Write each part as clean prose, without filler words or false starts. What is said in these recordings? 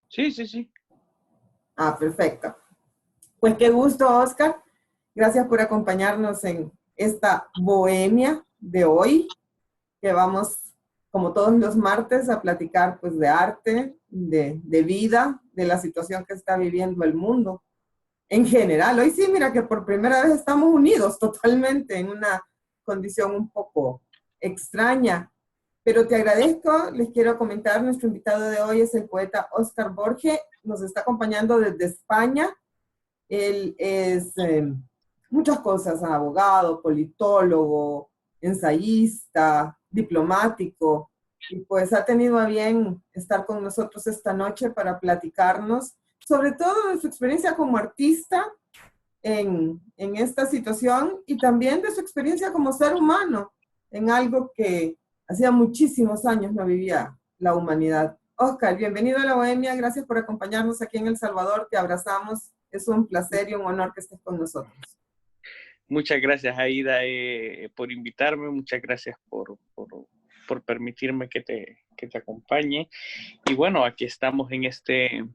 Sí, sí, sí. Ah, perfecto. Pues qué gusto, Oscar. Gracias por acompañarnos en esta bohemia de hoy, que vamos, como todos los martes, a platicar pues de arte, de vida, de la situación que está viviendo el mundo en general. Hoy sí, mira que por primera vez estamos unidos totalmente en una condición un poco extraña, pero te agradezco. Les quiero comentar, nuestro invitado de hoy es el poeta Oscar Borge, nos está acompañando desde España. Él es muchas cosas: abogado, politólogo, ensayista, diplomático, y pues ha tenido a bien estar con nosotros esta noche para platicarnos sobre todo de su experiencia como artista en esta situación y también de su experiencia como ser humano en algo que hacía muchísimos años no vivía la humanidad. Oscar, bienvenido a la Bohemia, gracias por acompañarnos aquí en El Salvador, te abrazamos, es un placer y un honor que estés con nosotros. Muchas gracias, Aida, por invitarme. Muchas gracias por permitirme que te acompañe. Y bueno, aquí estamos en este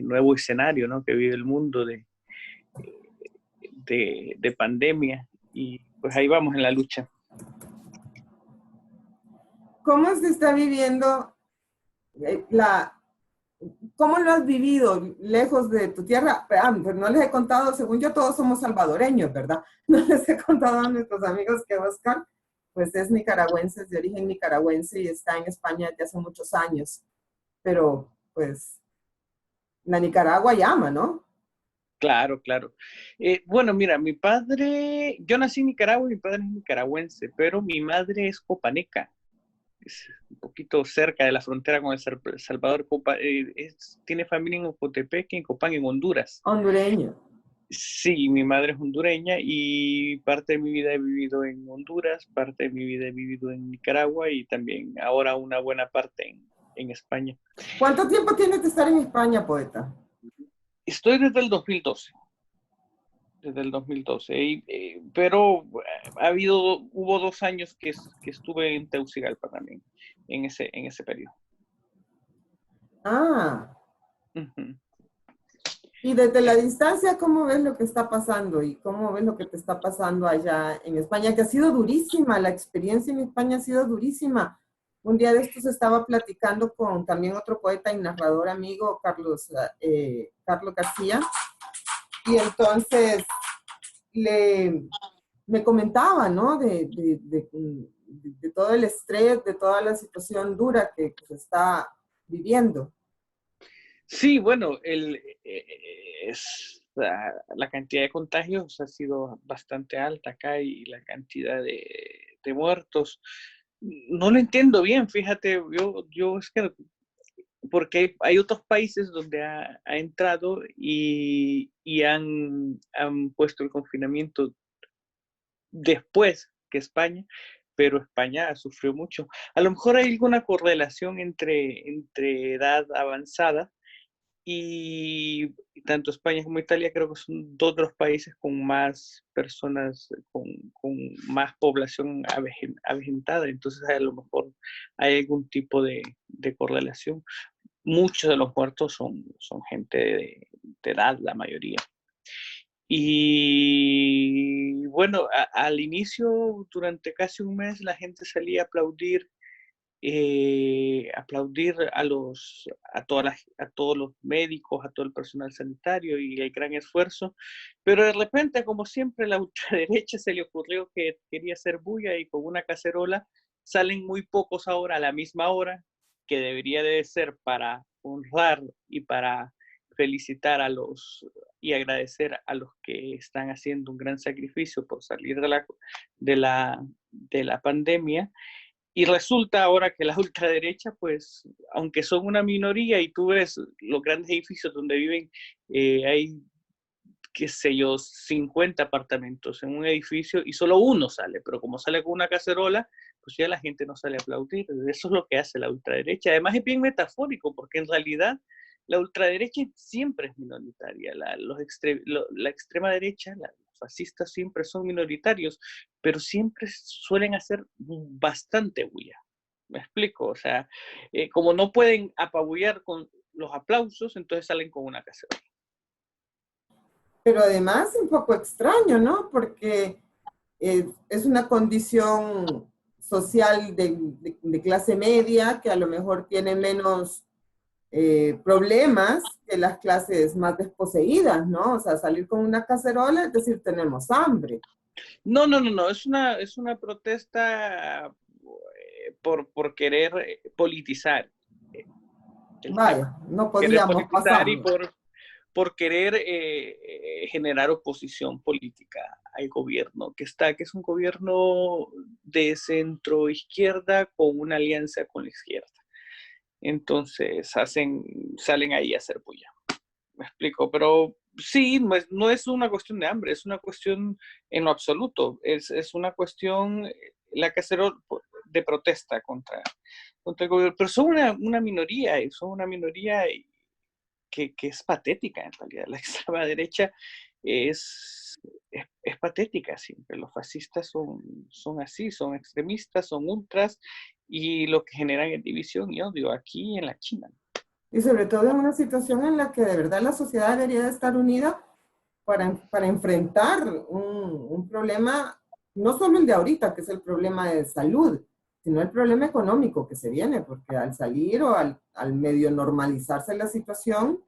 nuevo escenario, ¿no?, que vive el mundo de pandemia. Y pues ahí vamos en la lucha. ¿Cómo se está viviendo la, cómo lo has vivido lejos de tu tierra? Pues no les he contado, según yo todos somos salvadoreños, ¿verdad? No les he contado a nuestros amigos que Oscar, pues es nicaragüense, es de origen nicaragüense y está en España desde hace muchos años. Pero, pues, la Nicaragua llama, ¿no? Claro, claro. Bueno, mira, mi padre, yo nací en Nicaragua y mi padre es nicaragüense, pero mi madre es copaneca. Es un poquito cerca de la frontera con El Salvador. Tiene familia en Ocotepeque, en Copán, en Honduras. Hondureño. Sí, mi madre es hondureña y parte de mi vida he vivido en Honduras, parte de mi vida he vivido en Nicaragua y también ahora una buena parte en España. ¿Cuánto tiempo tienes de estar en España, poeta? Estoy desde el 2012, desde el 2012, pero hubo 2 años que estuve en Tegucigalpa también, en ese periodo. Ah, Ujú. y desde la distancia, ¿cómo ves lo que está pasando? ¿Y cómo ves lo que te está pasando allá en España? Que ha sido durísima, la experiencia en España ha sido durísima. Un día de estos estaba platicando con también otro poeta y narrador amigo, Carlos García, y entonces le, me comentaba, ¿no? De todo el estrés, de toda la situación dura que se está viviendo. Sí, bueno, la cantidad de contagios ha sido bastante alta acá y la cantidad de muertos. No lo entiendo bien, fíjate, yo es que, porque hay otros países donde ha entrado y han puesto el confinamiento después que España, pero España sufrió mucho. A lo mejor hay alguna correlación entre edad avanzada y tanto España como Italia creo que son dos de los países con más personas, con más población avejentada, entonces a lo mejor hay algún tipo de correlación. Muchos de los muertos son gente de edad, la mayoría. Y bueno, al inicio, durante casi un mes, la gente salía a aplaudir a todos los médicos, a todo el personal sanitario y el gran esfuerzo, pero de repente, como siempre, la ultraderecha se le ocurrió que quería hacer bulla y con una cacerola salen muy pocos ahora a la misma hora, que debería de ser para honrar y para felicitar y agradecer a los que están haciendo un gran sacrificio por salir de la, de la pandemia. Y resulta ahora que la ultraderecha, pues, aunque son una minoría y tú ves los grandes edificios donde viven, hay, qué sé yo, 50 apartamentos en un edificio y solo uno sale, pero como sale con una cacerola, pues ya la gente no sale a aplaudir. Eso es lo que hace la ultraderecha. Además es bien metafórico, porque en realidad la ultraderecha siempre es minoritaria. La extrema derecha, los fascistas siempre son minoritarios, pero siempre suelen hacer bastante bulla. Me explico, o sea, como no pueden apabullar con los aplausos, entonces salen con una cacerola. Pero además un poco extraño, ¿no? Porque es una condición social de clase media que a lo mejor tiene menos problemas que las clases más desposeídas, ¿no? O sea, salir con una cacerola es decir, tenemos hambre. No, es una protesta por querer politizar el Vaya, tema. no Querer podíamos politizar y pasarlo. por querer generar oposición política al gobierno que es un gobierno de centro izquierda con una alianza con la izquierda. Entonces salen ahí a hacer bulla. Me explico, pero sí, no es una cuestión de hambre, es una cuestión en lo absoluto, es una cuestión, la cacerola de protesta contra el gobierno, pero son una minoría, y son una minoría que es patética en realidad. La extrema derecha es patética siempre. Los fascistas son así, son extremistas, son ultras y lo que generan es división y odio aquí en la China. Y sobre todo en una situación en la que de verdad la sociedad debería de estar unida para enfrentar un problema, no solo el de ahorita, que es el problema de salud, sino el problema económico que se viene, porque al salir o al medio normalizarse la situación,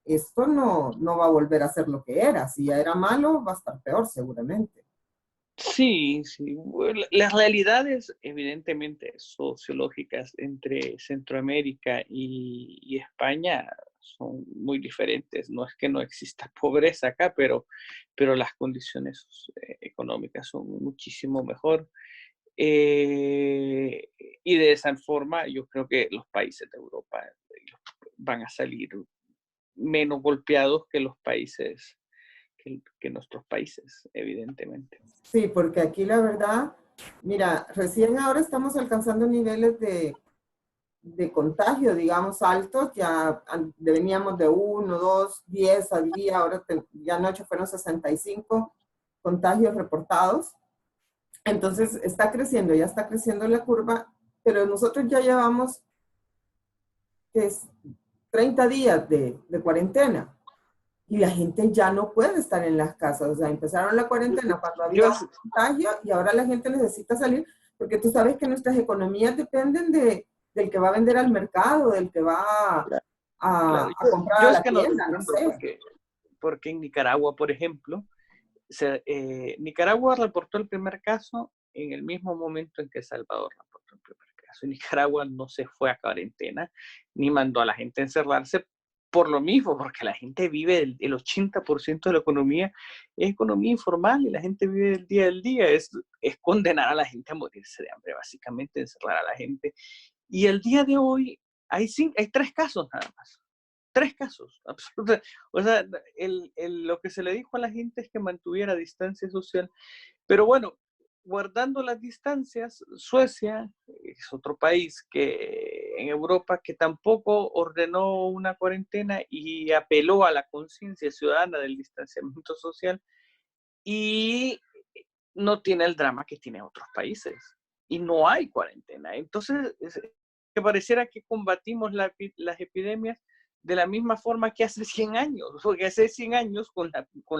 esto no va a volver a ser lo que era. Si ya era malo, va a estar peor seguramente. Sí, sí. Bueno, las realidades evidentemente sociológicas entre Centroamérica y España son muy diferentes. No es que no exista pobreza acá, pero las condiciones económicas son muchísimo mejor. Eh, y de esa forma yo creo que los países de Europa van a salir menos golpeados que los países, que nuestros países, evidentemente. Sí, porque aquí la verdad, mira, recién ahora estamos alcanzando niveles de contagio, digamos, altos, ya veníamos de 1, 2, 10 al día, ahora ya anoche fueron 65 contagios reportados. Entonces está creciendo, ya está creciendo la curva, pero nosotros ya llevamos es 30 días de cuarentena y la gente ya no puede estar en las casas. O sea, empezaron la cuarentena cuando Yo, había un contagio y ahora la gente necesita salir porque tú sabes que nuestras economías dependen del que va a vender al mercado, del que va claro, a comprar yo a es la que no lo tienda, no entiendo sé. porque en Nicaragua, por ejemplo, Nicaragua reportó el primer caso en el mismo momento en que Salvador reportó el primer caso. Y Nicaragua no se fue a cuarentena ni mandó a la gente a encerrarse por lo mismo, porque la gente vive el 80% de la economía es economía informal y la gente vive el día del día. Es condenar a la gente a morirse de hambre, básicamente encerrar a la gente. Y el día de hoy hay 3 casos nada más. 3 casos, absolutamente. O sea, lo que se le dijo a la gente es que mantuviera distancia social. Pero bueno, guardando las distancias, Suecia es otro país que en Europa que tampoco ordenó una cuarentena y apeló a la conciencia ciudadana del distanciamiento social y no tiene el drama que tiene otros países. Y no hay cuarentena. Entonces, que pareciera que combatimos las epidemias de la misma forma que hace 100 años, porque hace 100 años con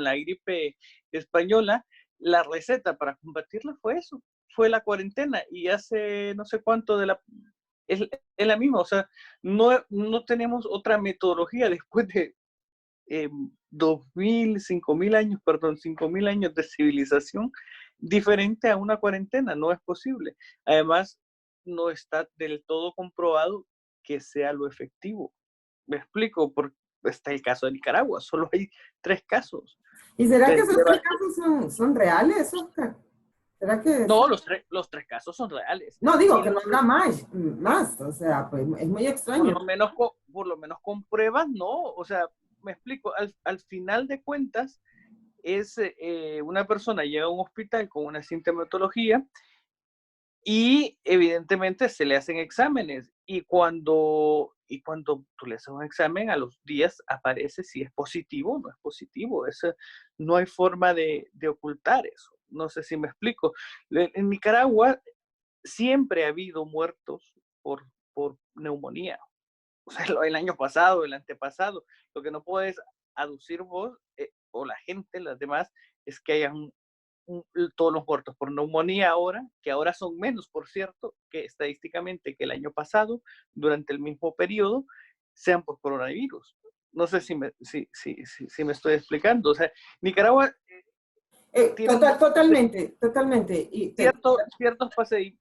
la gripe española, la receta para combatirla fue eso, fue la cuarentena, y hace no sé cuánto es la misma, o sea, no tenemos otra metodología después de 2000, 5000 años, perdón, 5000 años de civilización diferente a una cuarentena, no es posible. Además, no está del todo comprobado que sea lo efectivo. Me explico, porque está el caso de Nicaragua, solo hay 3 casos. ¿Y será que Te- esos tres casos son reales, Oscar? ¿Será que no, sí? los tres casos son reales. No, digo Y que no habrá más, o sea, pues es muy extraño. por lo menos con pruebas, no. O sea, me explico, al final de cuentas, es una persona llega a un hospital con una sintomatología y evidentemente se le hacen exámenes y cuando tú le haces un examen a los días aparece si es positivo o no es positivo. No hay forma de ocultar eso. No sé si me explico. En Nicaragua siempre ha habido muertos por neumonía. O sea, el año pasado, el antepasado. Lo que no puedes aducir vos o la gente, las demás, es que hayan todos los muertos por neumonía ahora, que ahora son menos, por cierto, que estadísticamente que el año pasado, durante el mismo periodo, sean por coronavirus. No sé si me estoy explicando. O sea, Nicaragua tiene Totalmente. ciertos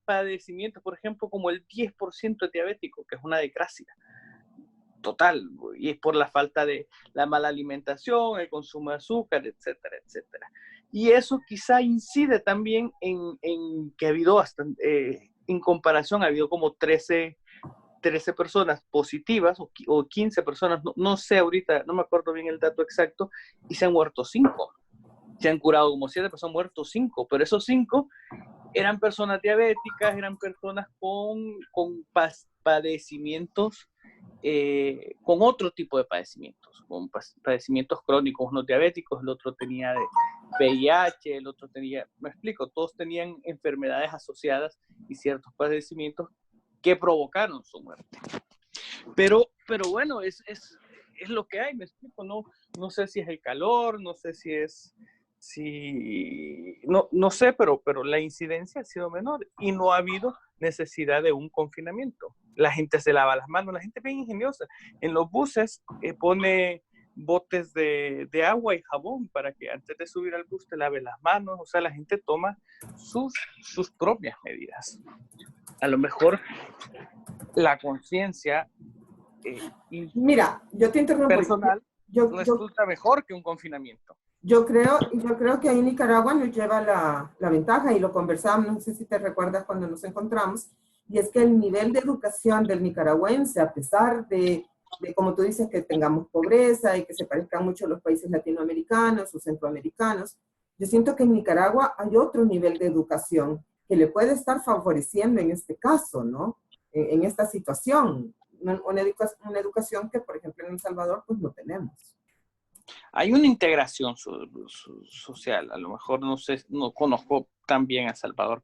padecimientos, por ejemplo, como el 10% de diabético, que es una desgracia total, y es por la falta de la mala alimentación, el consumo de azúcar, etcétera, etcétera. Y eso quizá incide también en que ha habido bastante, en comparación, ha habido como 13 personas positivas o 15 personas, no sé ahorita, no me acuerdo bien el dato exacto, y se han muerto 5. Se han curado como 7, pero se han muerto 5. Pero esos 5 eran personas diabéticas, eran personas con padecimientos, con otro tipo de padecimientos, con padecimientos crónicos, unos diabéticos, el otro tenía de VIH, el otro tenía, me explico, todos tenían enfermedades asociadas y ciertos padecimientos que provocaron su muerte. Pero bueno, es lo que hay, me explico, no sé si es el calor, no sé no sé, pero la incidencia ha sido menor y no ha habido necesidad de un confinamiento. La gente se lava las manos, la gente es bien ingeniosa. En los buses pone botes de agua y jabón para que antes de subir al bus te lave las manos. O sea, la gente toma sus propias medidas. A lo mejor la conciencia Mira, yo te interrumpo. personal resulta mejor que un confinamiento. Yo creo que ahí Nicaragua nos lleva la ventaja y lo conversamos, no sé si te recuerdas cuando nos encontramos, y es que el nivel de educación del nicaragüense, a pesar de como tú dices, que tengamos pobreza y que se parezcan mucho a los países latinoamericanos o centroamericanos, yo siento que en Nicaragua hay otro nivel de educación que le puede estar favoreciendo en este caso, ¿no? En esta situación. Una educación que, por ejemplo, en El Salvador, pues no tenemos. Hay una integración social, a lo mejor no conozco tan bien a Salvador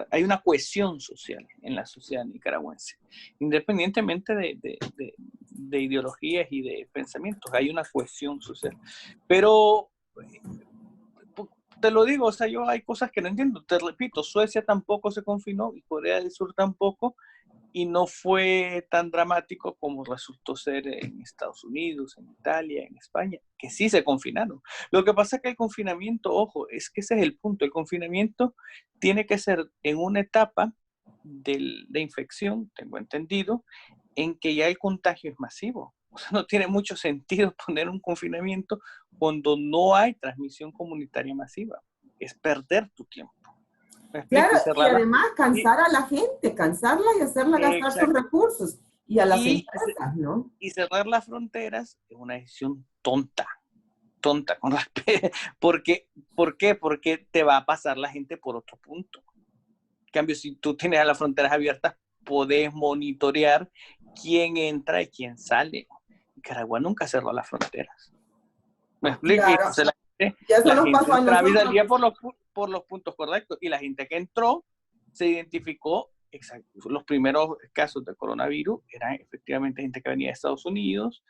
hay una cohesión social en la sociedad nicaragüense, independientemente de ideologías y de pensamientos, hay una cohesión social. Pero te lo digo, o sea, yo hay cosas que no entiendo, te repito, Suecia tampoco se confinó y Corea del Sur tampoco, y no fue tan dramático como resultó ser en Estados Unidos, en Italia, en España, que sí se confinaron. Lo que pasa es que el confinamiento, ojo, es que ese es el punto, el confinamiento tiene que ser en una etapa de infección, tengo entendido, en que ya el contagio es masivo. O sea, no tiene mucho sentido poner un confinamiento cuando no hay transmisión comunitaria masiva. Es perder tu tiempo. Claro, y además cansar a la gente, cansarla y hacerla gastar sus recursos. Y a las empresas, ¿no? Y cerrar las fronteras es una decisión tonta, con respeto. ¿Por qué? Porque te va a pasar la gente por otro punto. En cambio, si tú tienes las fronteras abiertas, podés monitorear quién entra y quién sale. Nicaragua nunca cerró las fronteras. ¿Me explico? Claro. Entonces Y eso nos pasó a entraba y nosotros. salía por los puntos correctos. Y la gente que entró se identificó, exacto, los primeros casos de coronavirus eran efectivamente gente que venía de Estados Unidos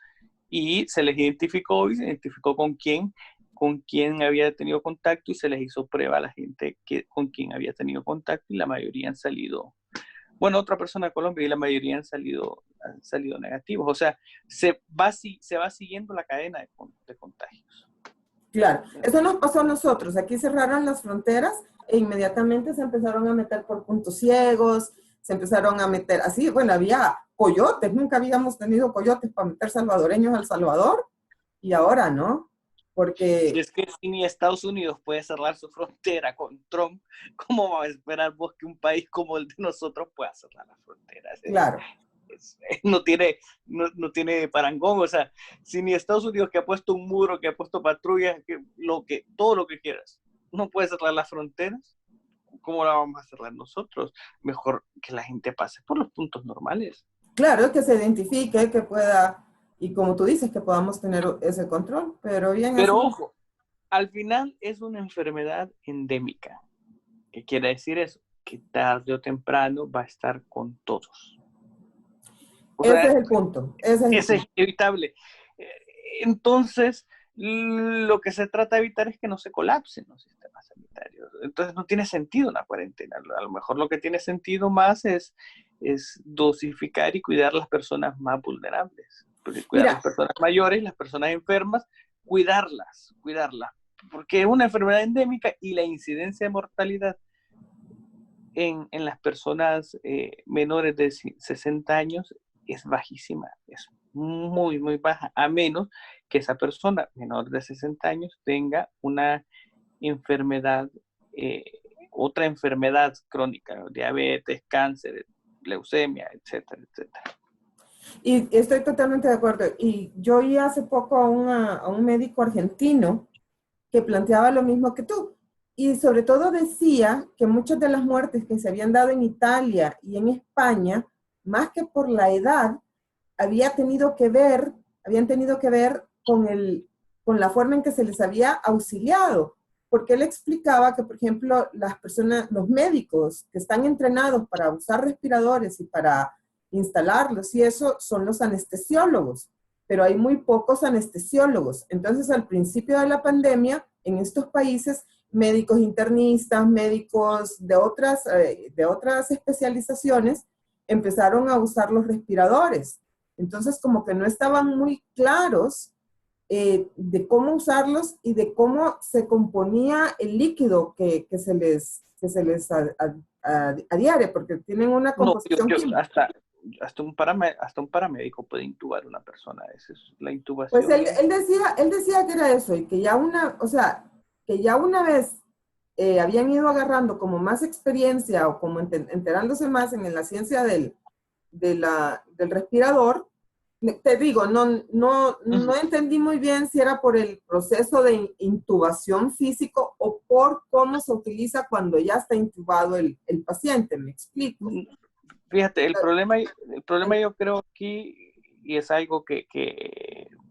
y se les identificó y se identificó con quién había tenido contacto y se les hizo prueba a la gente con quien había tenido contacto y la mayoría han salido, bueno, otra persona de Colombia y la mayoría han salido negativos. O sea, se va siguiendo la cadena de contagios. Claro, eso nos pasó a nosotros. Aquí cerraron las fronteras e inmediatamente se empezaron a meter por puntos ciegos, se empezaron a meter así, bueno, había coyotes, nunca habíamos tenido coyotes para meter salvadoreños al Salvador y ahora no, porque... Si es que ni Estados Unidos puede cerrar su frontera con Trump, ¿cómo va a esperar vos que un país como el de nosotros pueda cerrar las fronteras? Claro. No tiene parangón. O sea, si ni Estados Unidos, que ha puesto un muro, que ha puesto patrullas, todo lo que quieras, no puede cerrar las fronteras, ¿cómo la vamos a cerrar nosotros? Mejor que la gente pase por los puntos normales. Claro, que se identifique, que pueda, y como tú dices, que podamos tener ese control, pero bien. Pero ojo, al final es una enfermedad endémica. ¿Qué quiere decir eso? que tarde o temprano va a estar con todos. O Ese sea, es el punto. Ese es el es punto. inevitable. Entonces, lo que se trata de evitar es que no se colapsen los sistemas sanitarios. Entonces, no tiene sentido una cuarentena. A lo mejor lo que tiene sentido más es dosificar y cuidar a las personas más vulnerables. Porque cuidar a las Mira, personas mayores, las personas enfermas, cuidarlas. Porque es una enfermedad endémica y la incidencia de mortalidad en las personas menores de 60 años es bajísima, es muy, muy baja, a menos que esa persona menor de 60 años tenga una enfermedad, otra enfermedad crónica, diabetes, cáncer, leucemia, etcétera, etcétera. y estoy totalmente de acuerdo. Y yo oí hace poco a un médico argentino que planteaba lo mismo que tú. Y sobre todo decía que muchas de las muertes que se habían dado en Italia y en España, más que por la edad, habían tenido que ver con la forma en que se les había auxiliado. Porque él explicaba que, por ejemplo, las personas, los médicos que están entrenados para usar respiradores y para instalarlos y eso son los anestesiólogos, pero hay muy pocos anestesiólogos. Entonces, al principio de la pandemia, en estos países, médicos internistas, médicos de otras especializaciones, empezaron a usar los respiradores. Entonces, como que no estaban muy claros de cómo usarlos y de cómo se componía el líquido que se les adhiere, porque tienen una No, composición química. hasta un paramédico puede intubar a una persona, esa es la Pues intubación. él decía que era eso y que ya o sea, que ya una vez habían ido agarrando como más experiencia o como enterándose más en la ciencia del respirador. Te digo, no entendí muy bien si era por el proceso de intubación físico o por cómo se utiliza cuando ya está intubado el paciente, me explico. Fíjate, el problema yo creo aquí, y es algo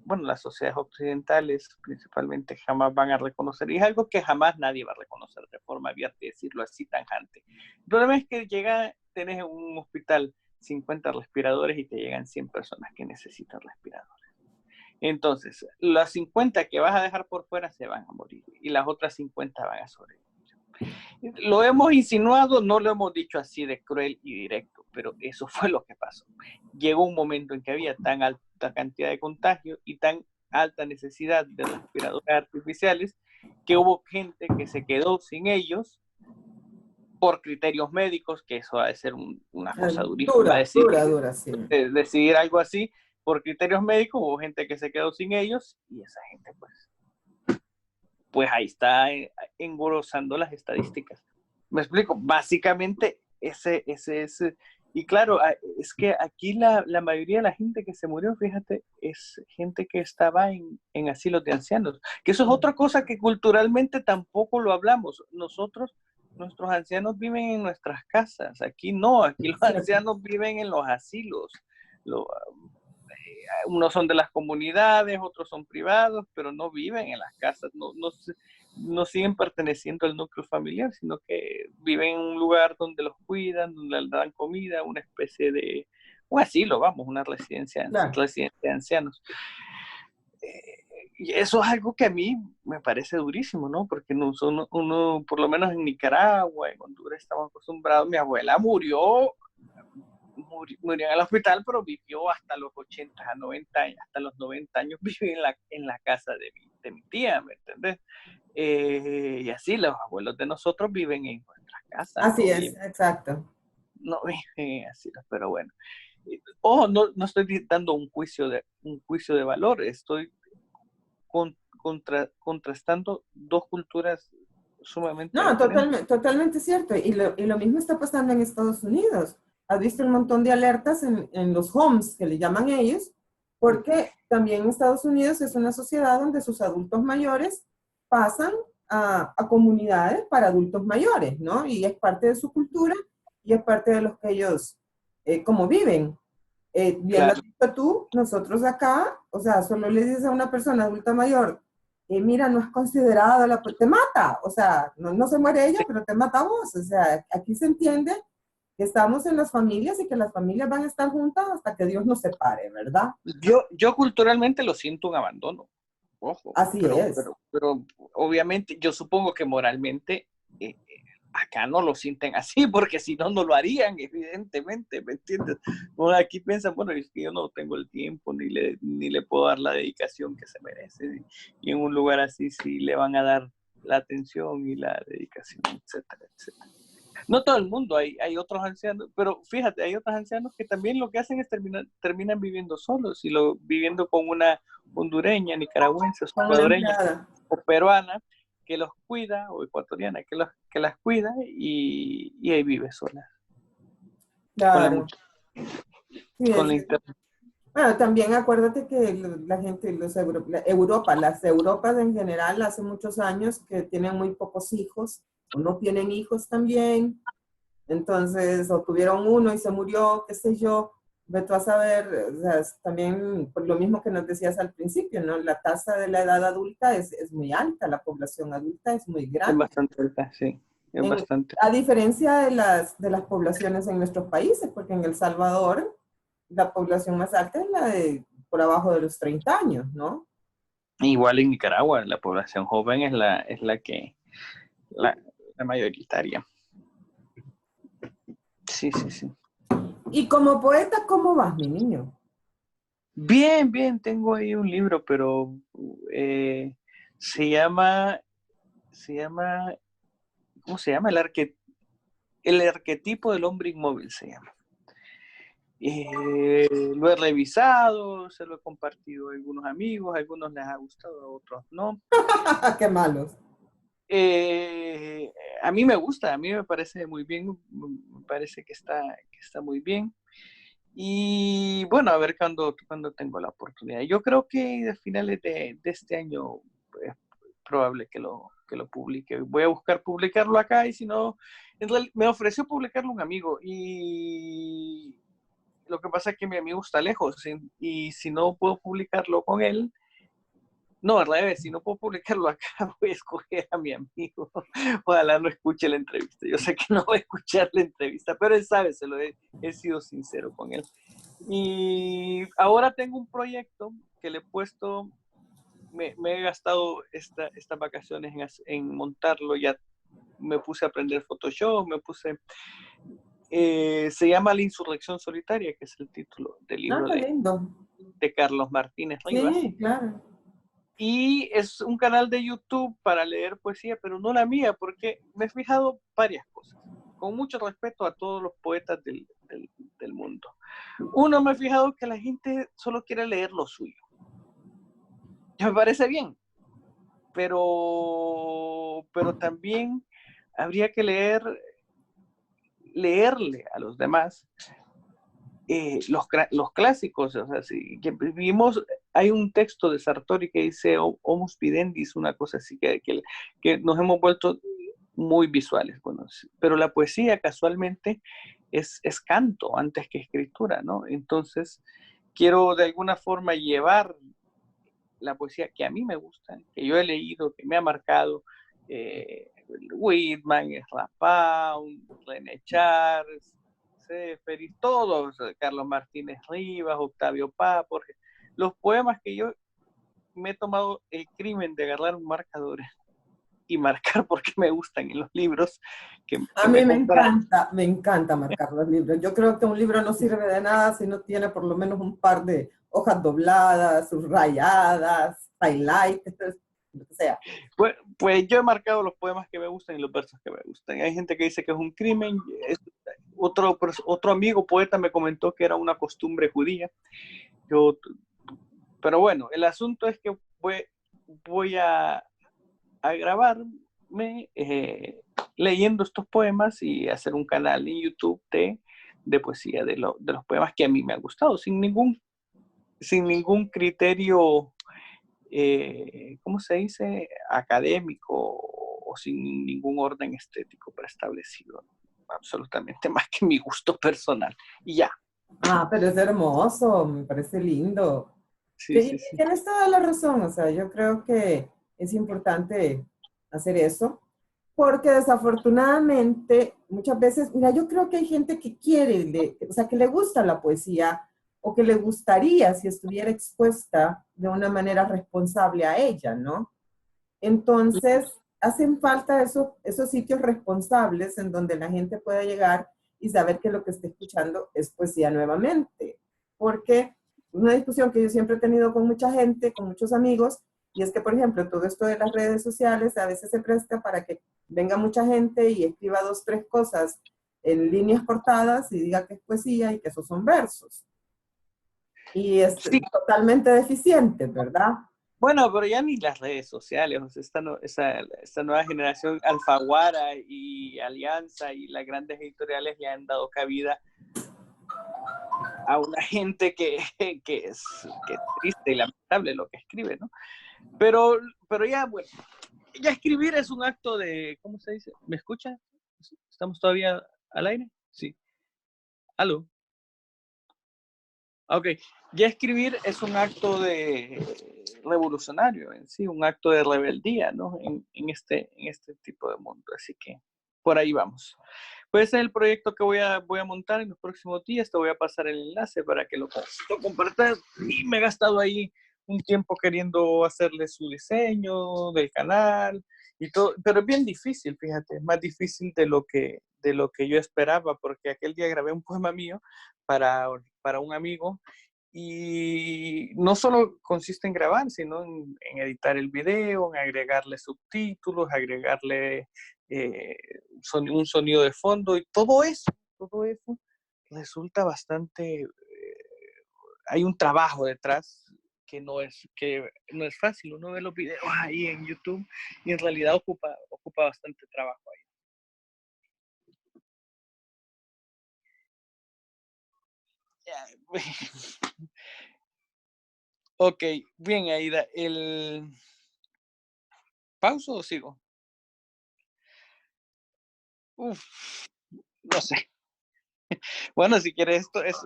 bueno, las sociedades occidentales principalmente jamás van a reconocer, y es algo que jamás nadie va a reconocer de forma abierta y decirlo así tajante. El problema es que tenés en un hospital 50 respiradores y te llegan 100 personas que necesitan respiradores. Entonces, las 50 que vas a dejar por fuera se van a morir y las otras 50 van a sobrevivir. Lo hemos insinuado, no lo hemos dicho así de cruel y directo, pero eso fue lo que pasó. Llegó un momento en que había tan alta cantidad de contagio y tan alta necesidad de respiradores artificiales que hubo gente que se quedó sin ellos por criterios médicos, que eso ha de ser una cosa durísima Dura, sí. decidir algo así. Por criterios médicos hubo gente que se quedó sin ellos y esa gente pues ahí está engrosando las estadísticas. Me explico, básicamente ese es, y claro, es que aquí la mayoría de la gente que se murió, fíjate, es gente que estaba en asilos de ancianos, que eso es otra cosa que culturalmente tampoco lo hablamos. Nuestros ancianos viven en nuestras casas, aquí no, aquí los ancianos viven en los asilos. Unos son de las comunidades, otros son privados, pero no viven en las casas, no siguen perteneciendo al núcleo familiar, sino que viven en un lugar donde los cuidan, donde les dan comida, una especie de un asilo, vamos, una residencia de ancianos. Y eso es algo que a mí me parece durísimo, ¿no? Porque uno, por lo menos en Nicaragua, en Honduras, estamos acostumbrados. Mi abuela murió en el hospital, pero vivió hasta los 80, a 90 años, hasta los 90 años vivió en la casa de mi tía, ¿me entendés? Y así los abuelos de nosotros viven en nuestras casas. Así es, exacto. No viven así, pero bueno. Ojo, no estoy dando un juicio de valor, estoy contrastando dos culturas sumamente No, diferentes. totalmente cierto. Y lo mismo está pasando en Estados Unidos. Has visto un montón de alertas en los homes, que le llaman ellos, porque también Estados Unidos es una sociedad donde sus adultos mayores pasan a comunidades para adultos mayores, ¿no? Y es parte de su cultura y es parte de los que ellos, como viven. Bien lo Claro. has visto tú, nosotros acá, o sea, solo le dices a una persona adulta mayor mira, no es considerado, te mata, o sea, no se muere ella, Sí. pero te mata a vos, o sea, aquí se entiende que estamos en las familias y que las familias van a estar juntas hasta que Dios nos separe, ¿verdad? Yo culturalmente lo siento un abandono, ojo, Así es. pero obviamente yo supongo que moralmente acá no lo sienten así, porque si no, no lo harían, evidentemente, ¿me entiendes? Bueno, aquí piensan, bueno, es que yo no tengo el tiempo, ni le puedo dar la dedicación que se merece, y en un lugar así sí le van a dar la atención y la dedicación, etcétera, etcétera. No todo el mundo, hay otros ancianos, pero fíjate, hay otros ancianos que también lo que hacen es terminan viviendo solos, y viviendo con una hondureña, nicaragüense, Con una salvadoreña empleada. o peruana que los cuida, o ecuatoriana que las cuida, y ahí vive sola, con la, Claro. Sí, con la internet. bueno, también acuérdate que la gente, Europa, las Europas en general, hace muchos años que tienen muy pocos hijos, o no tienen hijos también, entonces, o tuvieron uno y se murió, qué sé yo, ve tú a saber, o sea, también por lo mismo que nos decías al principio, ¿no? La tasa de la edad adulta es muy alta, la población adulta es muy Es grande. bastante alta, sí, es En- bastante. a diferencia de las poblaciones en nuestros países, porque en El Salvador la población más alta es la de por abajo de los 30 años, ¿no? Igual en Nicaragua, la población joven es la, la mayoritaria. Sí, sí, sí. Y como poeta, ¿cómo vas, mi niño? Bien, bien, tengo ahí un libro, pero eh, se llama, se llama, ¿cómo se llama? El arquetipo del hombre inmóvil se llama. Lo he revisado, se lo he compartido a algunos amigos, a algunos les ha gustado, a otros no. ¡Qué malos! Eh, a mí me gusta, a mí me parece muy bien, me parece que está muy bien. Y bueno, a ver cuando tengo la oportunidad. Yo creo que a finales de este año es probable que lo publique. Voy a buscar publicarlo acá, y si no, me ofreció publicarlo un amigo, y lo que pasa es que mi amigo está lejos, y si no puedo publicarlo con él, no, al revés, si no puedo publicarlo acá, voy a escoger a mi amigo. Ojalá no escuche la entrevista. Yo sé que no va a escuchar la entrevista, pero él sabe, he sido sincero con él. Y ahora tengo un proyecto que le he puesto, me he gastado estas vacaciones en montarlo. Ya me puse a aprender Photoshop, se llama La Insurrección Solitaria, que es el título del Ah, libro qué lindo. de Carlos Martínez Rivas. Sí, claro. Y es un canal de YouTube para leer poesía, pero no la mía, porque me he fijado varias cosas, con mucho respeto a todos los poetas del mundo. Uno, me he fijado que la gente solo quiere leer lo suyo. Ya me parece bien, pero también habría que leerle a los demás los clásicos. O sea, si vimos, hay un texto de Sartori que dice Homus Pidendis, una cosa así, que nos hemos vuelto muy visuales. Bueno, pero la poesía casualmente es canto antes que escritura, ¿no? Entonces, quiero de alguna forma llevar la poesía que a mí me gusta, que yo he leído, que me ha marcado, Whitman, Rapaun, René Chars, Seferis, todos, Carlos Martínez Rivas, Octavio Paz, Jorge, los poemas que yo me he tomado el crimen de agarrar un marcador y marcar porque me gustan en los libros A que me mí he comprado. me encanta marcar los libros. Yo creo que un libro no sirve de nada si no tiene por lo menos un par de hojas dobladas, subrayadas, highlights, lo que sea. Pues yo he marcado los poemas que me gustan y los versos que me gustan. Hay gente que dice que es un crimen. Otro amigo poeta me comentó que era una costumbre judía. Yo, pero bueno, el asunto es que voy a grabarme leyendo estos poemas y hacer un canal en YouTube de poesía de los poemas que a mí me han gustado, sin ningún criterio, ¿cómo se dice? Académico, o sin ningún orden estético preestablecido. Absolutamente, más que mi gusto personal. Y ya. Ah, pero es hermoso, me parece lindo. Sí, sí, sí. Tienes toda la razón, o sea, yo creo que es importante hacer eso, porque desafortunadamente muchas veces, mira, yo creo que hay gente que quiere, o sea, que le gusta la poesía o que le gustaría si estuviera expuesta de una manera responsable a ella, ¿no? Entonces, hacen falta esos sitios responsables en donde la gente pueda llegar y saber que lo que está escuchando es poesía nuevamente. Porque una discusión que yo siempre he tenido con mucha gente, con muchos amigos, y es que, por ejemplo, todo esto de las redes sociales a veces se presta para que venga mucha gente y escriba 2, 3 cosas en líneas cortadas y diga que es poesía y que esos son versos. Y es Sí, totalmente deficiente, ¿verdad? bueno, pero ya ni las redes sociales, o sea, esta nueva generación, Alfaguara y Alianza y las grandes editoriales le han dado cabida a una gente que es triste y lamentable lo que escribe, ¿no? Pero ya, bueno, ya escribir es un acto de, ¿cómo se dice? ¿Me escucha? ¿Estamos todavía al aire? Sí. ¿Aló? Ok, ya escribir es un acto de revolucionario en sí, un acto de rebeldía, ¿no? En este tipo de mundo, así que por ahí vamos. Pues ese es el proyecto que voy a montar en los próximos días, te voy a pasar el enlace para que lo compartas y me he gastado ahí un tiempo queriendo hacerle su diseño del canal y todo, pero es bien difícil, fíjate, es más difícil de lo que yo esperaba, porque aquel día grabé un poema mío para un amigo y no solo consiste en grabar, sino en editar el video, en agregarle subtítulos, agregarle un sonido de fondo y todo eso resulta bastante, hay un trabajo detrás que no es fácil. Uno ve los videos ahí en YouTube y en realidad ocupa bastante trabajo ahí. Ok, bien, Aida. ¿Pauso o sigo? Uf, no sé. Bueno, si quieres esto es...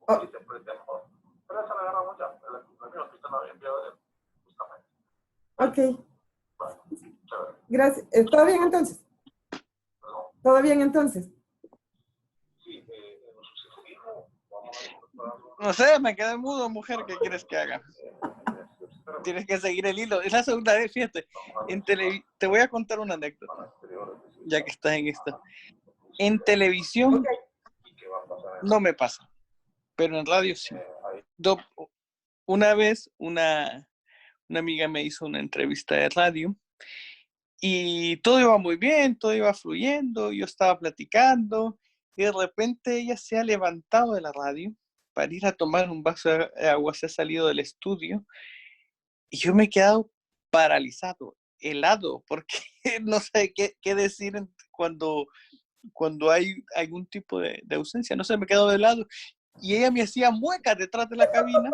Oh, ok, gracias. ¿Todo bien entonces? ¿Todo bien entonces? No sé, me quedé mudo, mujer. ¿Qué quieres que haga? Tienes que seguir el hilo. Es la segunda vez, fíjate. Te voy a contar una anécdota, ya que estás en esto. En televisión Ok. no me pasa, pero en radio sí. Una vez una amiga me hizo una entrevista de radio y todo iba muy bien, todo iba fluyendo, yo estaba platicando y de repente ella se ha levantado de la radio para ir a tomar un vaso de agua, se ha salido del estudio y yo me he quedado paralizado, helado, porque no sé qué decir cuando hay algún tipo de ausencia, no sé, me he quedado de lado y ella me hacía muecas detrás de la cabina.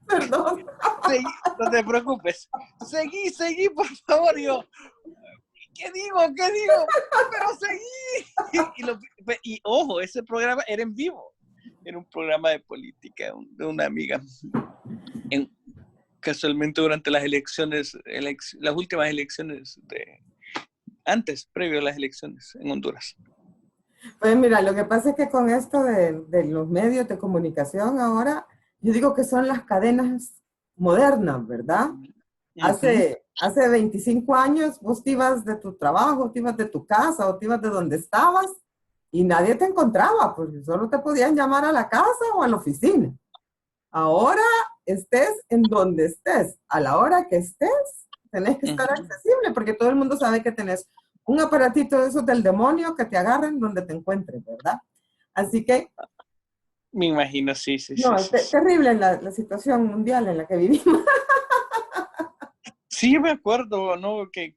Perdón. Seguí, no te preocupes, seguí, por favor, yo, ¿qué digo? Pero seguí. Y ojo, ese programa era en vivo, era un programa de política de una amiga, casualmente durante las elecciones, las últimas elecciones previo a las elecciones en Honduras. Pues mira, lo que pasa es que con esto de los medios de comunicación ahora, yo digo que son las cadenas modernas, ¿verdad? Uh-huh. Hace 25 años vos te ibas de tu trabajo, te ibas de tu casa o te ibas de donde estabas y nadie te encontraba, porque solo te podían llamar a la casa o a la oficina. Ahora estés en donde estés, a la hora que estés, tenés que estar accesible, porque todo el mundo sabe que tenés un aparatito de esos del demonio que te agarren donde te encuentres, ¿verdad? Así que, Me imagino, sí. no, es terrible la situación mundial en la que vivimos. Sí, me acuerdo, ¿no? Que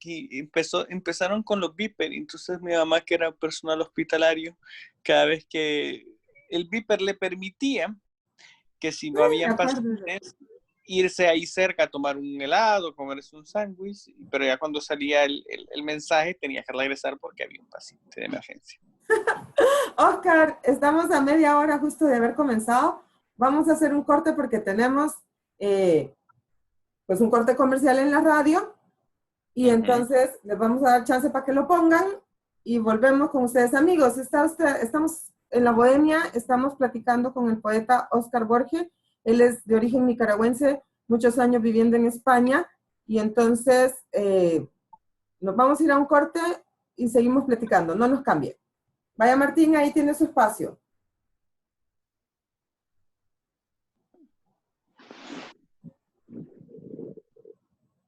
empezaron con los beeper, entonces mi mamá, que era personal hospitalario, cada vez que el beeper le permitía que si no Me habían acuerdo. pacientes, irse ahí cerca a tomar un helado, comerse un sándwich, pero ya cuando salía el mensaje tenía que regresar porque había un paciente de emergencia. Oscar, estamos a media hora justo de haber comenzado. Vamos a hacer un corte porque tenemos pues un corte comercial en la radio y entonces les vamos a dar chance para que lo pongan y volvemos con ustedes, amigos. Estamos en la Bohemia, estamos platicando con el poeta Óscar Borges. Él es de origen nicaragüense, muchos años viviendo en España y entonces nos vamos a ir a un corte y seguimos platicando, no nos cambien. Vaya Martín, ahí tiene su espacio.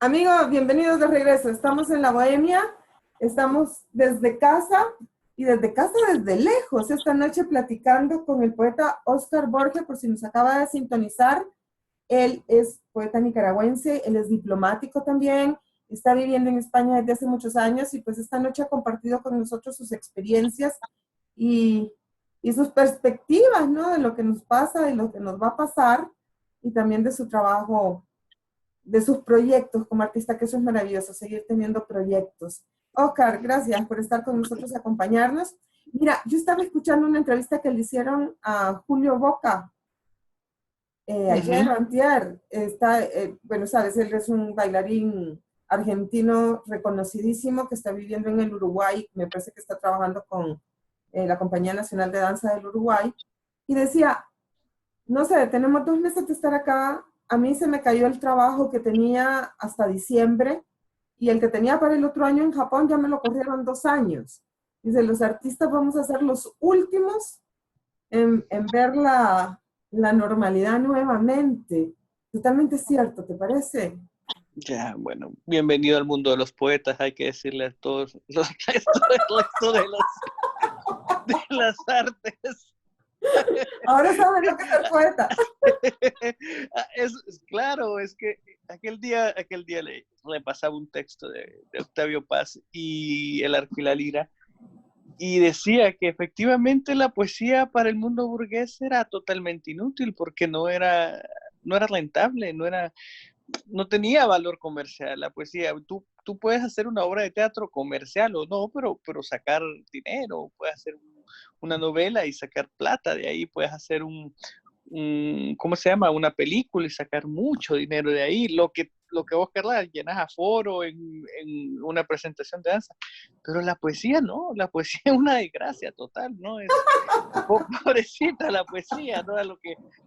Amigos, bienvenidos de regreso. Estamos en la Bohemia, estamos desde casa y desde lejos esta noche platicando con el poeta Óscar Borges, por si nos acaba de sintonizar. Él es poeta nicaragüense, él es diplomático también, está viviendo en España desde hace muchos años y pues esta noche ha compartido con nosotros sus experiencias y sus perspectivas, ¿no? De lo que nos pasa y lo que nos va a pasar y también de su trabajo, de sus proyectos como artista, que eso es maravilloso, seguir teniendo proyectos. Óscar, gracias por estar con nosotros, acompañarnos. Mira, yo estaba escuchando una entrevista que le hicieron a Julio Boca ayer o antier. Bueno, sabes, él es un bailarín argentino reconocidísimo que está viviendo en el Uruguay, me parece que está trabajando con la Compañía Nacional de Danza del Uruguay, y decía, no sé, tenemos 2 meses de estar acá, a mí se me cayó el trabajo que tenía hasta diciembre y el que tenía para el otro año en Japón ya me lo corrieron 2 años. Dice, los artistas vamos a ser los últimos en ver la normalidad nuevamente. Totalmente cierto, ¿te parece? Ya, bueno, bienvenido al mundo de los poetas, hay que decirle a todos el resto de las artes. Ahora saben lo que es ser poeta. Claro, es que aquel día le pasaba un texto de Octavio Paz y el Arco y la Lira, y decía que efectivamente la poesía para el mundo burgués era totalmente inútil porque no era rentable, no tenía valor comercial la poesía. Tú puedes hacer una obra de teatro comercial o no, pero sacar dinero, puedes hacer una novela y sacar plata de ahí, puedes hacer ¿cómo se llama? Una película y sacar mucho dinero de ahí. Lo que vos querrás, llenas aforo en una presentación de danza. Pero la poesía no, la poesía es una desgracia total, ¿no? Pobrecita la poesía, ¿no? A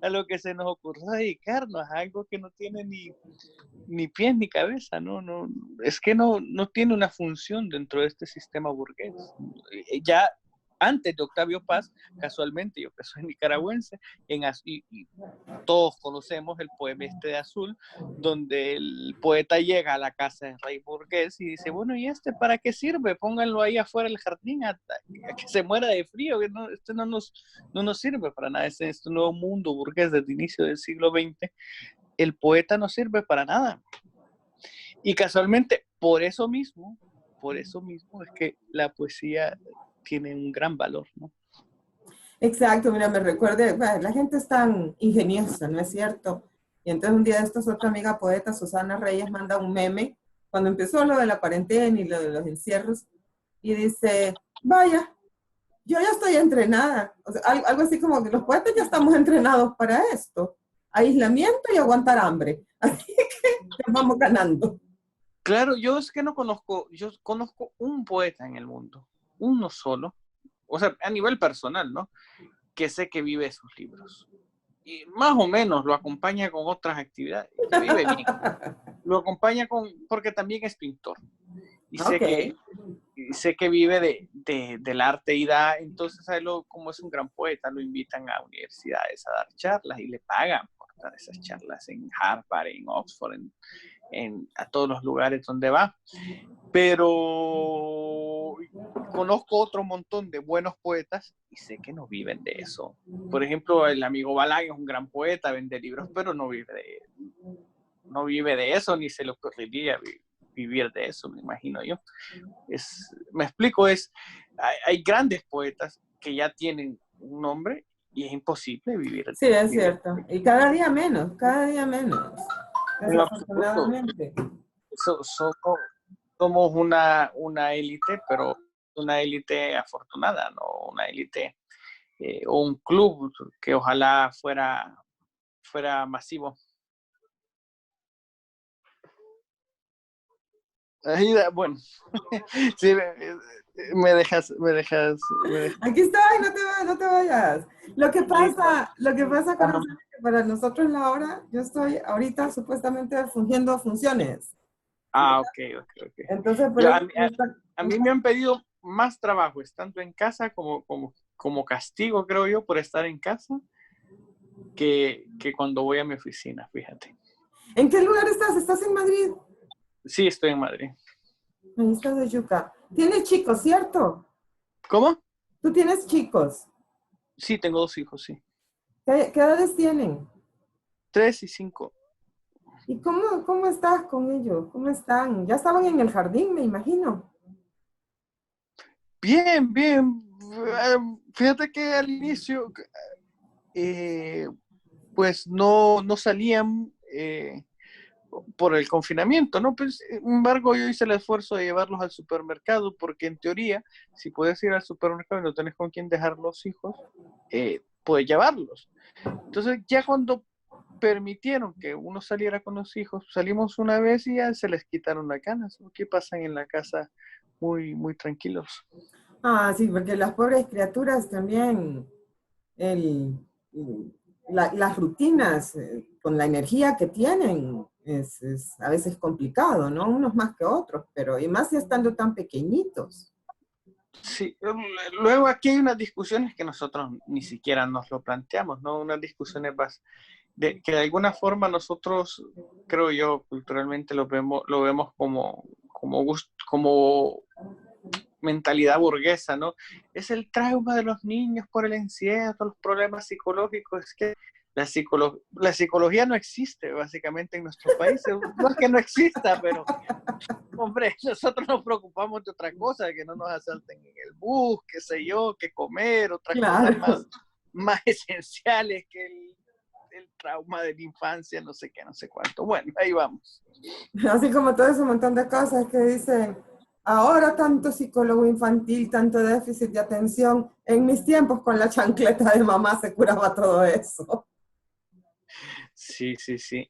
lo que se nos ocurrió dedicarnos, a algo que no tiene ni pies ni cabeza, ¿no? Es que no tiene una función dentro de este sistema burgués. Ya antes de Octavio Paz, casualmente, yo que soy nicaragüense, y todos conocemos el poema este de Azul, donde el poeta llega a la casa del rey burgués y dice, bueno, ¿y este para qué sirve? Pónganlo ahí afuera del jardín a que se muera de frío, que este no nos sirve para nada, este nuevo mundo burgués desde el inicio del siglo XX, el poeta no sirve para nada. Y casualmente, por eso mismo es que la poesía tiene un gran valor, ¿no? Exacto, mira, me recuerda, bueno, la gente es tan ingeniosa, ¿no es cierto? Y entonces un día de estos otra amiga poeta, Susana Reyes, manda un meme cuando empezó lo de la cuarentena y lo de los encierros y dice, vaya, yo ya estoy entrenada. O sea, algo así como que los poetas ya estamos entrenados para esto, aislamiento y aguantar hambre. Así que vamos ganando. Claro, yo es que yo conozco un poeta en el mundo, uno solo, o sea, a nivel personal, ¿no? Que sé que vive sus libros. Y más o menos lo acompaña con otras actividades, que vive bien. Lo acompaña porque también es pintor. Y sé que vive del arte y entonces a él, como es un gran poeta, lo invitan a universidades a dar charlas y le pagan por dar esas charlas en Harvard, en Oxford, a todos los lugares donde va. Pero conozco otro montón de buenos poetas y sé que no viven de eso. Por ejemplo, el amigo Balán es un gran poeta, vende libros, pero no vive de eso, ni se le ocurriría vivir de eso, me imagino yo. Me explico, hay grandes poetas que ya tienen un nombre y es imposible vivir. Sí, es cierto. Y cada día menos, desafortunadamente. Somos una élite, pero una élite afortunada, no una élite o un club que ojalá fuera masivo. Ahí bueno, sí, me dejas. Aquí estoy, no te vayas. Aquí, Lo que pasa, ajá. corazón, es que para nosotros la hora, yo estoy ahorita supuestamente fungiendo funciones. Ok, ok, ok. Entonces, por Yo, eso a mí me han pedido más trabajo estando en casa como castigo, creo yo, por estar en casa, que cuando voy a mi oficina, fíjate. ¿En qué lugar estás? ¿Estás en Madrid? Sí, estoy en Madrid. Ahí estás de Yuca. Tienes chicos, ¿cierto? ¿Cómo? Tú tienes chicos. Sí, tengo 2 hijos, sí. ¿Qué edades tienen? 3 y 5. ¿Y cómo estás con ellos? ¿Cómo están? Ya estaban en el jardín, me imagino. Bien, bien. Fíjate que al inicio, eh, pues no salían por el confinamiento, ¿no? Pues, sin embargo, yo hice el esfuerzo de llevarlos al supermercado, porque en teoría, si puedes ir al supermercado y no tenés con quién dejar los hijos, puedes llevarlos. Entonces, ya cuando permitieron que uno saliera con los hijos, salimos una vez y ya se les quitaron las ganas, ¿no? Que pasan en la casa muy, muy tranquilos. Ah, sí, porque las pobres criaturas también, el, las rutinas con la energía que tienen es a veces complicado, ¿no? Unos más que otros, pero y más si estando tan pequeñitos. Sí, luego aquí hay unas discusiones que nosotros ni siquiera nos lo planteamos, ¿no? Unas discusiones que de alguna forma nosotros, creo yo, culturalmente lo vemos como mentalidad burguesa, ¿no? Es el trauma de los niños por el encierro, los problemas psicológicos. Es que la psicología no existe básicamente en nuestros países. No es que no exista, pero hombre, nosotros nos preocupamos de otra cosa, que no nos asalten en el bus, qué sé yo, que comer, otras cosas Claro. más esenciales que el trauma de la infancia, no sé qué, no sé cuánto. Bueno, ahí vamos. Así como todo ese montón de cosas que dicen, ahora tanto psicólogo infantil, tanto déficit de atención, en mis tiempos con la chancleta de mamá se curaba todo eso. Sí, sí, sí.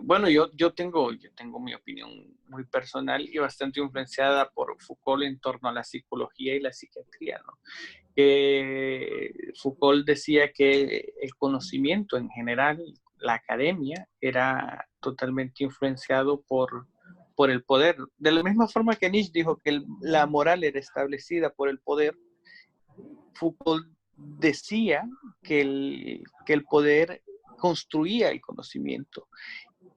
Bueno, yo tengo mi opinión muy personal y bastante influenciada por Foucault en torno a la psicología y la psiquiatría, ¿no? Foucault decía que el conocimiento en general, la academia, era totalmente influenciado por el poder. De la misma forma que Nietzsche dijo que la moral era establecida por el poder, Foucault decía que el poder construía el conocimiento.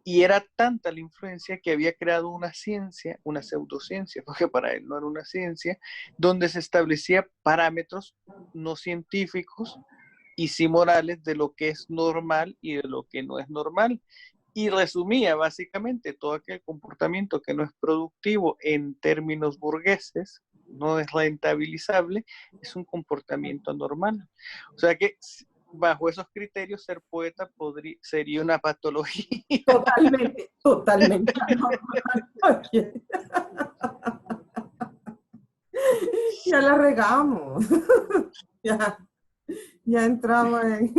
Y era tanta la influencia que había creado una ciencia, una pseudociencia, porque para él no era una ciencia, donde se establecía parámetros no científicos y sí morales de lo que es normal y de lo que no es normal. Y resumía básicamente todo aquel comportamiento que no es productivo en términos burgueses, no es rentabilizable, es un comportamiento anormal. O sea que bajo esos criterios ser poeta sería una patología. Totalmente, totalmente anormal. Oye, ya la regamos. Ya, ya entramos en...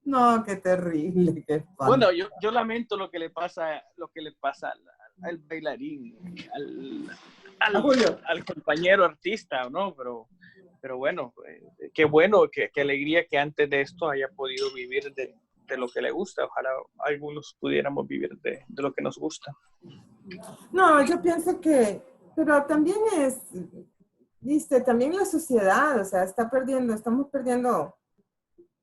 No, qué terrible, qué espanto. Bueno, yo lamento lo que le pasa al bailarín, al, A al, Julio. al compañero artista, ¿no? Pero bueno, qué bueno, qué alegría que antes de esto haya podido vivir de lo que le gusta. Ojalá algunos pudiéramos vivir de lo que nos gusta. No, yo pienso que, pero también es, viste, también la sociedad, o sea, estamos perdiendo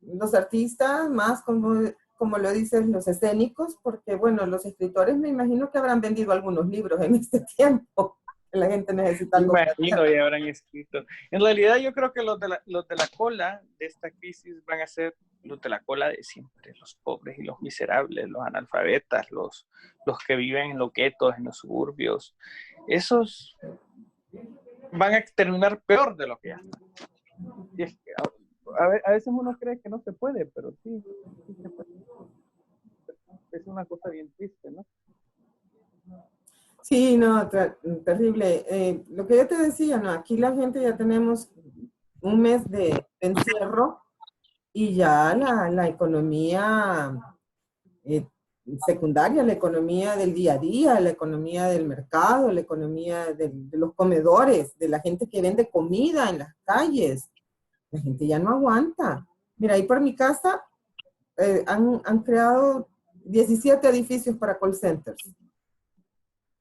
los artistas, más como lo dicen los escénicos, porque bueno, los escritores me imagino que habrán vendido algunos libros en este tiempo, que la gente necesita Me algo que imagino hacer. ya habrán escrito. En realidad yo creo que los de la cola de esta crisis van a ser los de la cola de siempre, los pobres y los miserables, los analfabetas, los que viven en los guetos, en los suburbios. Esos van a terminar peor de lo que ya están. Y es que a veces uno cree que no se puede, pero sí, sí se puede. Es una cosa bien triste, ¿no? Sí, no, terrible. Lo que yo te decía, no, aquí la gente ya tenemos un mes de encierro y ya la economía, eh, secundaria, la economía del día a día, la economía del mercado, la economía de los comedores, de la gente que vende comida en las calles. La gente ya no aguanta. Mira, ahí por mi casa han creado 17 edificios para call centers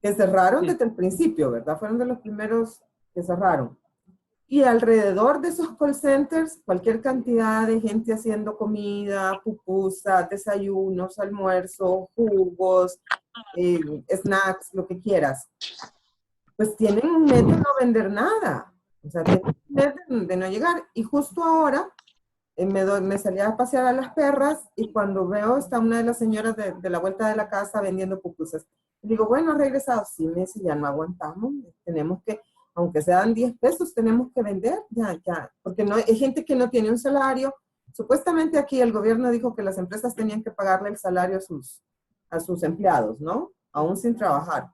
que cerraron desde el principio, ¿verdad? Fueron de los primeros que cerraron. Y alrededor de esos call centers, cualquier cantidad de gente haciendo comida, pupusas, desayunos, almuerzos, jugos, snacks, lo que quieras. Pues tienen un mes de no vender nada. O sea, tienen un mes de no llegar. Y justo ahora me salí a pasear a las perras y cuando veo está una de las señoras de la vuelta de la casa vendiendo pupusas. Y digo, bueno, ha regresado. Sí, me dice, ya no aguantamos. Tenemos que, aunque sean 10 pesos, tenemos que vender. Ya. Porque no, hay gente que no tiene un salario. Supuestamente aquí el gobierno dijo que las empresas tenían que pagarle el salario a sus empleados, ¿no? Aún sin trabajar.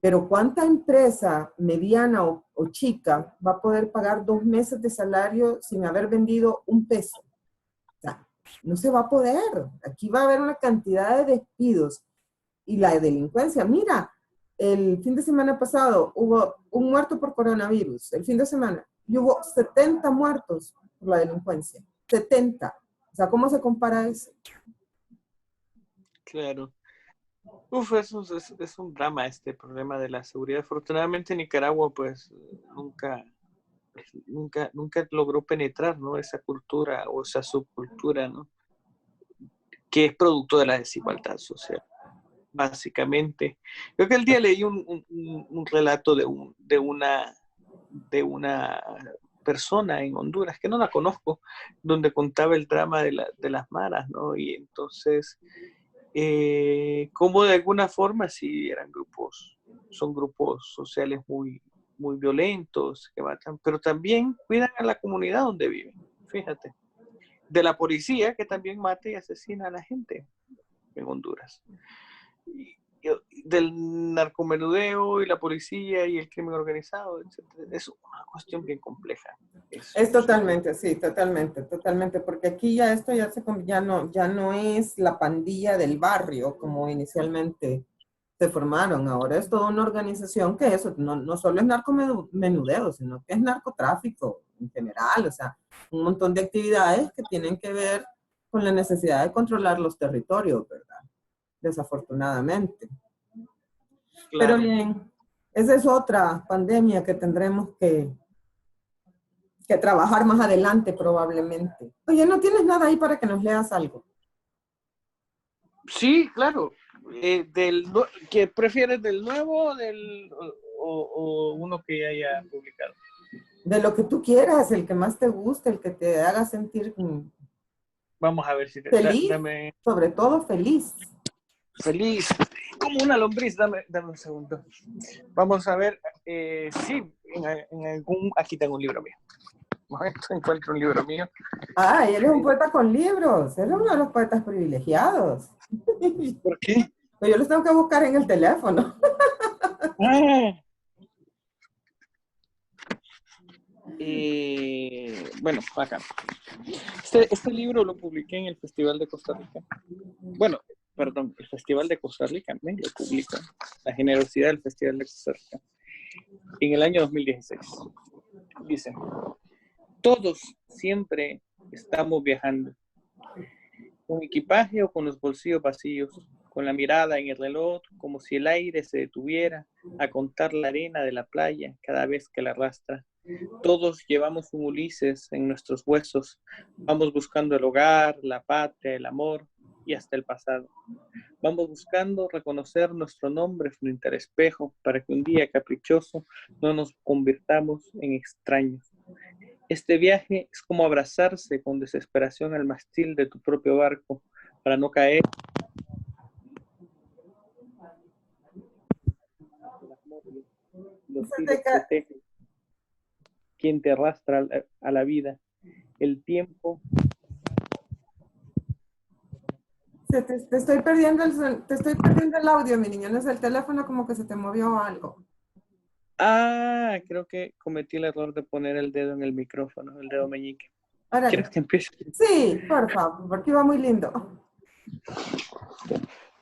Pero ¿cuánta empresa mediana o chica va a poder pagar 2 meses de salario sin haber vendido un peso? O sea, no se va a poder. Aquí va a haber una cantidad de despidos y la delincuencia. Mira, el fin de semana pasado hubo un muerto por coronavirus, el fin de semana, y hubo 70 muertos por la delincuencia. 70. O sea, ¿cómo se compara eso? Claro. Uf, eso es un drama este problema de la seguridad. Afortunadamente Nicaragua pues nunca logró penetrar, ¿no? Esa cultura o esa subcultura, ¿no? Que es producto de la desigualdad social, básicamente. Creo que el día leí un relato de una persona en Honduras, que no la conozco, donde contaba el drama de las maras, ¿no? Y entonces como de alguna forma sí son grupos sociales muy violentos, que matan, pero también cuidan a la comunidad donde viven, fíjate. De la policía que también mata y asesina a la gente en Honduras. Del narcomenudeo y la policía y el crimen organizado, etcétera. Es una cuestión bien compleja. Es totalmente, sí, totalmente, porque aquí ya esto ya no es la pandilla del barrio como inicialmente se formaron. Ahora es toda una organización que eso no solo es narcomenudeo, sino que es narcotráfico en general, o sea, un montón de actividades que tienen que ver con la necesidad de controlar los territorios, ¿verdad? Desafortunadamente. Claro. Pero bien, esa es otra pandemia que tendremos que trabajar más adelante probablemente. Oye, ¿no tienes nada ahí para que nos leas algo? Sí, claro. ¿Qué prefieres, del nuevo o uno que ya haya publicado? De lo que tú quieras, el que más te guste, el que te haga sentir vamos a ver si feliz, sobre todo feliz. Feliz, como una lombriz. Dame un segundo. Vamos a ver, sí, en aquí tengo un libro mío. Encuentro un libro mío. Ah, eres un poeta con libros, eres uno de los poetas privilegiados. ¿Por qué? Pues yo los tengo que buscar en el teléfono. Bueno, acá. Este libro lo publiqué en el Festival de Costa Rica. Bueno, perdón, el Festival de Costa Rica me lo publicó. La generosidad del Festival de Costa Rica. En el año 2016. Dice: todos siempre estamos viajando, con equipaje o con los bolsillos vacíos, con la mirada en el reloj, como si el aire se detuviera a contar la arena de la playa cada vez que la arrastra. Todos llevamos un Ulises en nuestros huesos, vamos buscando el hogar, la patria, el amor y hasta el pasado. Vamos buscando reconocer nuestro nombre frente al espejo para que un día caprichoso no nos convirtamos en extraños. Este viaje es como abrazarse con desesperación al mástil de tu propio barco para no caer. Los hilos se tejen. Quien te arrastra a la vida. El tiempo. Te estoy perdiendo el audio, mi niño. No es el teléfono, como que se te movió algo. Ah, creo que cometí el error de poner el dedo en el micrófono, el dedo meñique. Árale. ¿Quieres que empiece? Sí, por favor, porque iba muy lindo.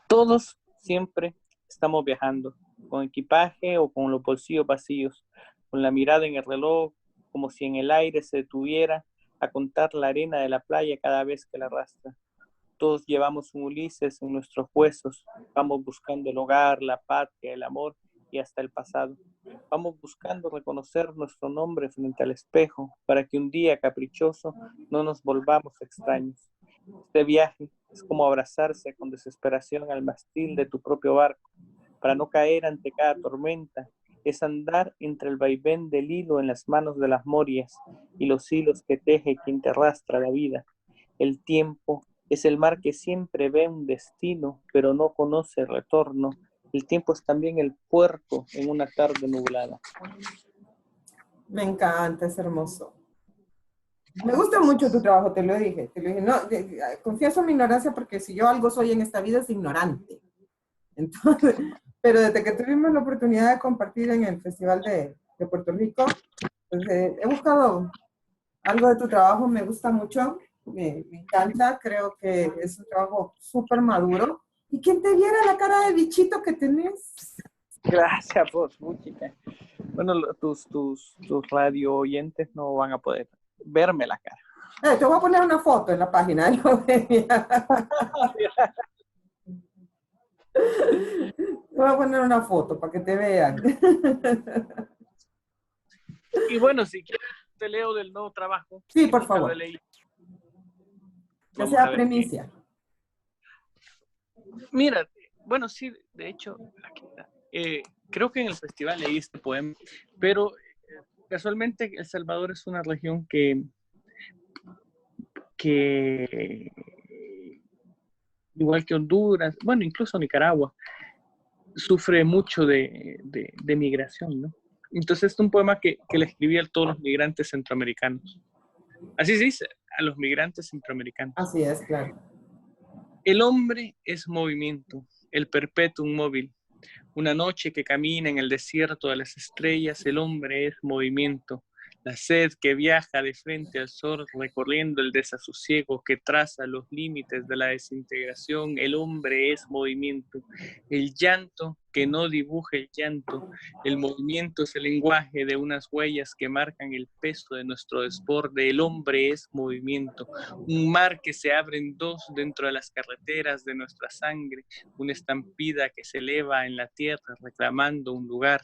Todos siempre estamos viajando, con equipaje o con los bolsillos vacíos, con la mirada en el reloj, como si en el aire se detuviera a contar la arena de la playa cada vez que la arrastra. Todos llevamos un Ulises en nuestros huesos, vamos buscando el hogar, la patria, el amor y hasta el pasado. Vamos buscando reconocer nuestro nombre frente al espejo para que un día caprichoso no nos volvamos extraños. Este viaje es como abrazarse con desesperación al mástil de tu propio barco para no caer ante cada tormenta. Es andar entre el vaivén del hilo en las manos de las morias y los hilos que teje quien te arrastra la vida. El tiempo es el mar que siempre ve un destino, pero no conoce el retorno. El tiempo es también el puerto en una tarde nublada. Me encanta, es hermoso. Me gusta mucho tu trabajo, te lo dije. No, confieso mi ignorancia porque si yo algo soy en esta vida es ignorante. Entonces, pero desde que tuvimos la oportunidad de compartir en el Festival de Puerto Rico, pues, he buscado algo de tu trabajo, me gusta mucho, me encanta, creo que es un trabajo súper maduro. ¿Y quién te viera la cara de bichito que tenés? Gracias, vos, chica. Bueno, tus radio oyentes no van a poder verme la cara. Te voy a poner una foto en la página de la Bohemia. Te voy a poner una foto para que te vean. Y bueno, si quieres te leo del nuevo trabajo. Sí, por favor. Que sea primicia. Mira, bueno, sí, de hecho, aquí está. Creo que en el festival leí este poema, pero casualmente El Salvador es una región que igual que Honduras, bueno, incluso Nicaragua, sufre mucho de migración, ¿no? Entonces es un poema que le escribí a todos los migrantes centroamericanos. Así se dice, a los migrantes centroamericanos. Así es, claro. El hombre es movimiento, el perpetuum móvil. Una noche que camina en el desierto de las estrellas, el hombre es movimiento. La sed que viaja de frente al sol recorriendo el desasosiego que traza los límites de la desintegración, el hombre es movimiento. El llanto que no dibuja el llanto, el movimiento es el lenguaje de unas huellas que marcan el peso de nuestro desborde, el hombre es movimiento. Un mar que se abre en dos dentro de las carreteras de nuestra sangre, una estampida que se eleva en la tierra reclamando un lugar.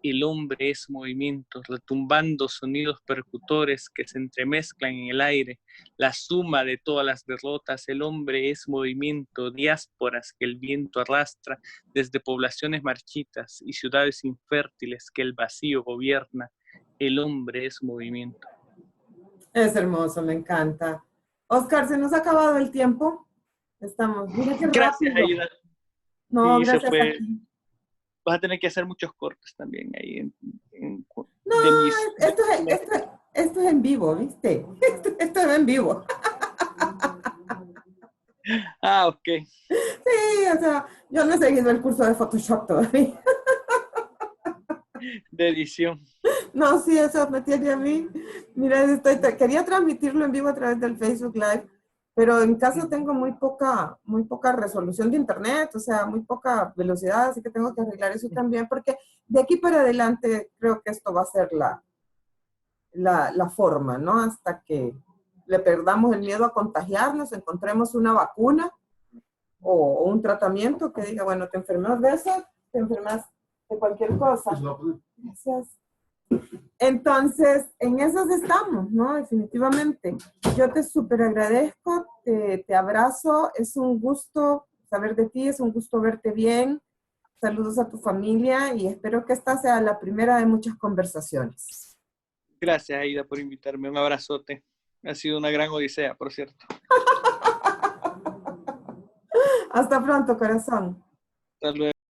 El hombre es movimiento, retumbando sonidos percutores que se entremezclan en el aire. La suma de todas las derrotas, el hombre es movimiento, diásporas que el viento arrastra desde poblaciones marchitas y ciudades infértiles que el vacío gobierna. El hombre es movimiento. Es hermoso, me encanta. Oscar, se nos ha acabado el tiempo. Estamos, mira qué rápido. Gracias, Aida. No, sí, gracias a ti. Vas a tener que hacer muchos cortes también ahí. No, esto es en vivo, ¿viste? Esto es en vivo. Ah, ok. Sí, o sea, yo no he seguido el curso de Photoshop todavía. De edición. No, sí, eso me tiene a mí. Mira, quería transmitirlo en vivo a través del Facebook Live, pero en casa tengo muy poca resolución de internet, o sea, muy poca velocidad, así que tengo que arreglar eso también, porque de aquí para adelante creo que esto va a ser la forma, ¿no? Hasta que le perdamos el miedo a contagiarnos, encontremos una vacuna o un tratamiento que diga, bueno, te enfermas de eso, te enfermas de cualquier cosa. Gracias. Entonces, en esas estamos, ¿no? Definitivamente. Yo te súper agradezco, te abrazo, es un gusto saber de ti, es un gusto verte bien. Saludos a tu familia y espero que esta sea la primera de muchas conversaciones. Gracias, Aida, por invitarme. Un abrazote. Ha sido una gran odisea, por cierto. Hasta pronto, corazón. Hasta luego.